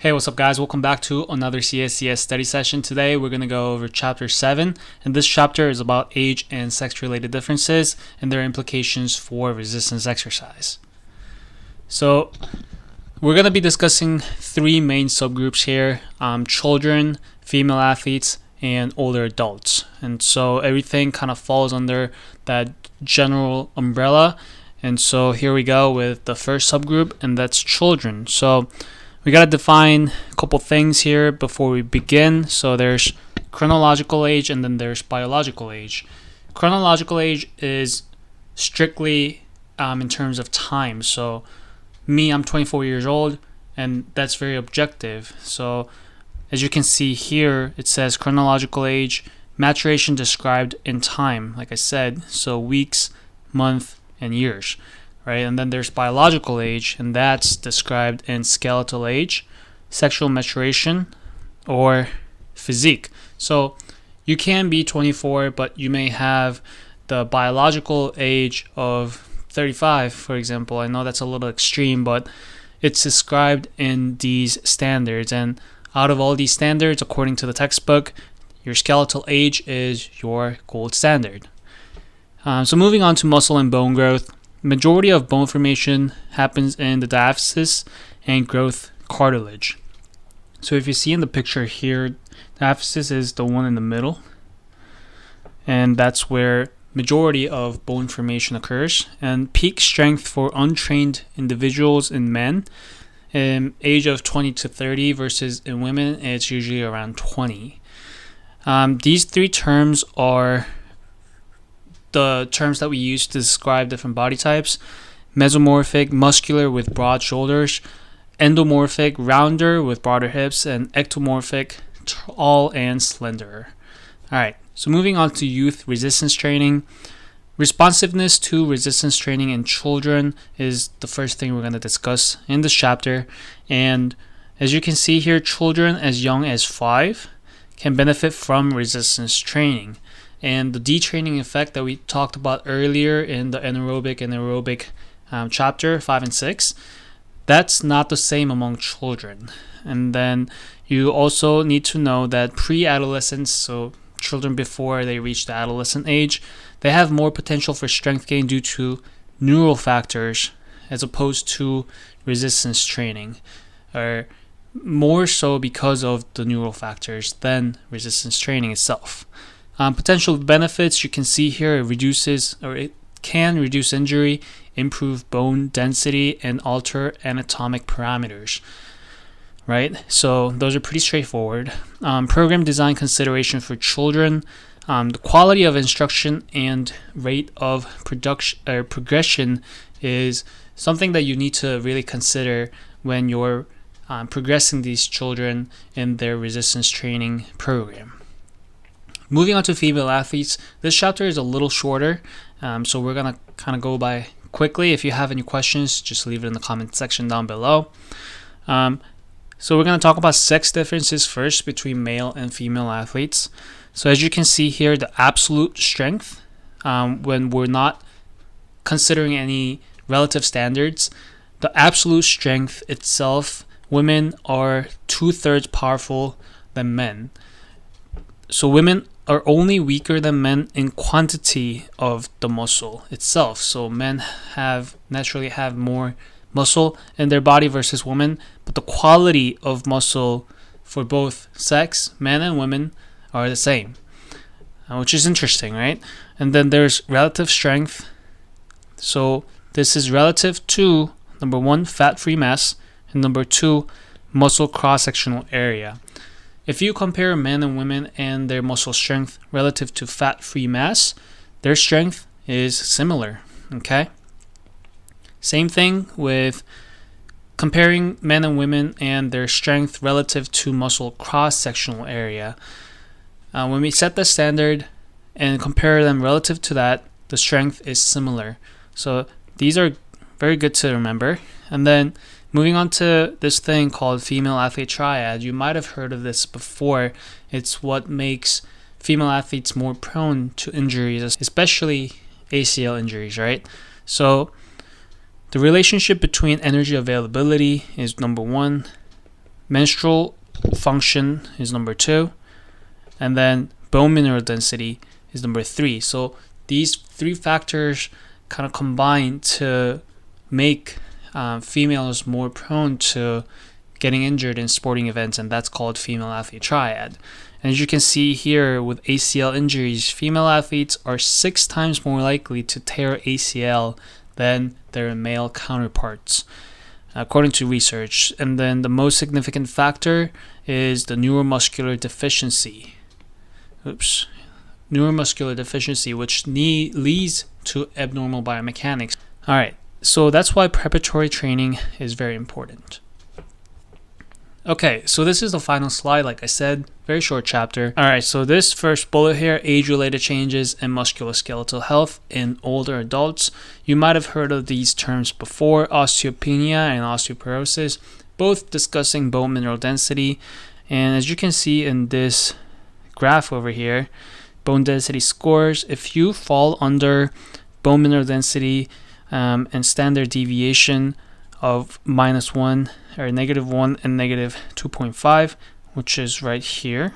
Hey, what's up guys? Welcome back to another CSCS study session. Today we're going to go over Chapter 7, and this chapter is about age and sex-related differences and their implications for resistance exercise. So we're going to be discussing three main subgroups here, children, female athletes, and older adults. And so everything kind of falls under that general umbrella. And so here we go with the first subgroup, and that's children. So we got to define a couple things here before we begin. So there's chronological age and then there's biological age. Chronological age is strictly in terms of time. So I'm 24 years old, and that's very objective. So as you can see here, it says chronological age, maturation described in time, like I said, so weeks, month, and years. Right, and then there's biological age, and that's described in skeletal age, sexual maturation, or physique. So you can be 24, but you may have the biological age of 35, for example. I know that's a little extreme, but it's described in these standards. And out of all these standards, according to the textbook, your skeletal age is your gold standard. So moving on to muscle and bone growth. Majority of bone formation happens in the diaphysis and growth cartilage. So if you see in the picture here, diaphysis is the one in the middle, and that's where majority of bone formation occurs. And peak strength for untrained individuals in men, age of 20 to 30, versus in women, it's usually around 20. These three terms are the terms that we use to describe different body types: mesomorphic, muscular with broad shoulders; endomorphic, rounder with broader hips; and ectomorphic, tall and slender. Alright, so moving on to youth resistance training. Responsiveness to resistance training in children is the first thing we're going to discuss in this chapter. And as you can see here, children as young as 5 can benefit from resistance training. And the detraining effect that we talked about earlier in the anaerobic and aerobic chapter 5 and 6, that's not the same among children. And then you also need to know that pre-adolescents, so children before they reach the adolescent age, they have more potential for strength gain due to neural factors as opposed to resistance training, or more so because of the neural factors than resistance training itself. Potential benefits you can see here: it can reduce injury, improve bone density, and alter anatomic parameters. Right? So those are pretty straightforward. Program design consideration for children. The quality of instruction and rate of progression is something that you need to really consider when you're progressing these children in their resistance training program. Moving on to female athletes, this chapter is a little shorter, so we're going to kind of go by quickly. If you have any questions, just leave it in the comment section down below. So we're going to talk about sex differences first between male and female athletes. So as you can see here, the absolute strength, when we're not considering any relative standards, the absolute strength itself, women are 2/3 powerful than men. So women are only weaker than men in quantity of the muscle itself. So men naturally have more muscle in their body versus women, but the quality of muscle for both sex, men and women, are the same, which is interesting, right? And then there's relative strength. So this is relative to, number 1, fat-free mass, and number 2, muscle cross-sectional area. If you compare men and women and their muscle strength relative to fat-free mass, their strength is similar, okay? Same thing with comparing men and women and their strength relative to muscle cross-sectional area. When we set the standard and compare them relative to that, the strength is similar. So these are very good to remember. And then moving on to this thing called female athlete triad. You might have heard of this before. It's what makes female athletes more prone to injuries, especially ACL injuries, right? So the relationship between energy availability is number 1, menstrual function is number 2, and then bone mineral density is number 3. So these 3 factors kind of combine to make females more prone to getting injured in sporting events, and that's called female athlete triad. And as you can see here with ACL injuries, female athletes are 6 times more likely to tear ACL than their male counterparts, according to research. And then the most significant factor is the neuromuscular deficiency. Neuromuscular deficiency, which leads to abnormal biomechanics. All right, so that's why preparatory training is very important. Okay, so this is the final slide. Like I said, very short chapter. All right, so this first bullet here, age-related changes in musculoskeletal health in older adults. You might have heard of these terms before, osteopenia and osteoporosis, both discussing bone mineral density. And as you can see in this graph over here, bone density scores, if you fall under bone mineral density and standard deviation of -1 or -1 and -2.5, which is right here,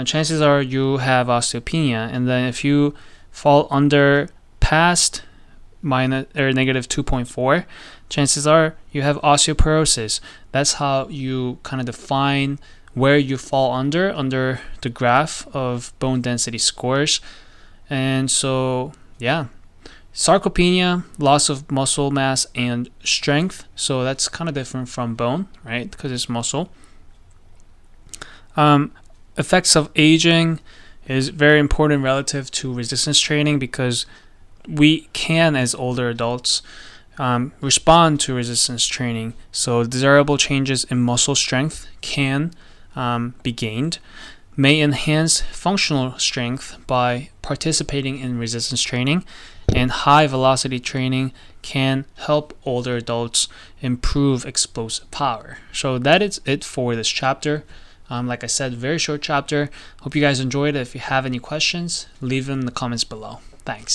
chances are you have osteopenia. And then if you fall under past -2.4, chances are you have osteoporosis. That's how you kind of define where you fall under the graph of bone density scores. And so yeah, sarcopenia, loss of muscle mass and strength. So that's kind of different from bone, right? Because it's muscle. Effects of aging is very important relative to resistance training, because we can, as older adults, respond to resistance training. So desirable changes in muscle strength can be gained, may enhance functional strength by participating in resistance training, and high velocity training can help older adults improve explosive power. So that is it for this chapter. Like I said, very short chapter. Hope you guys enjoyed it. If you have any questions, leave them in the comments below. Thanks.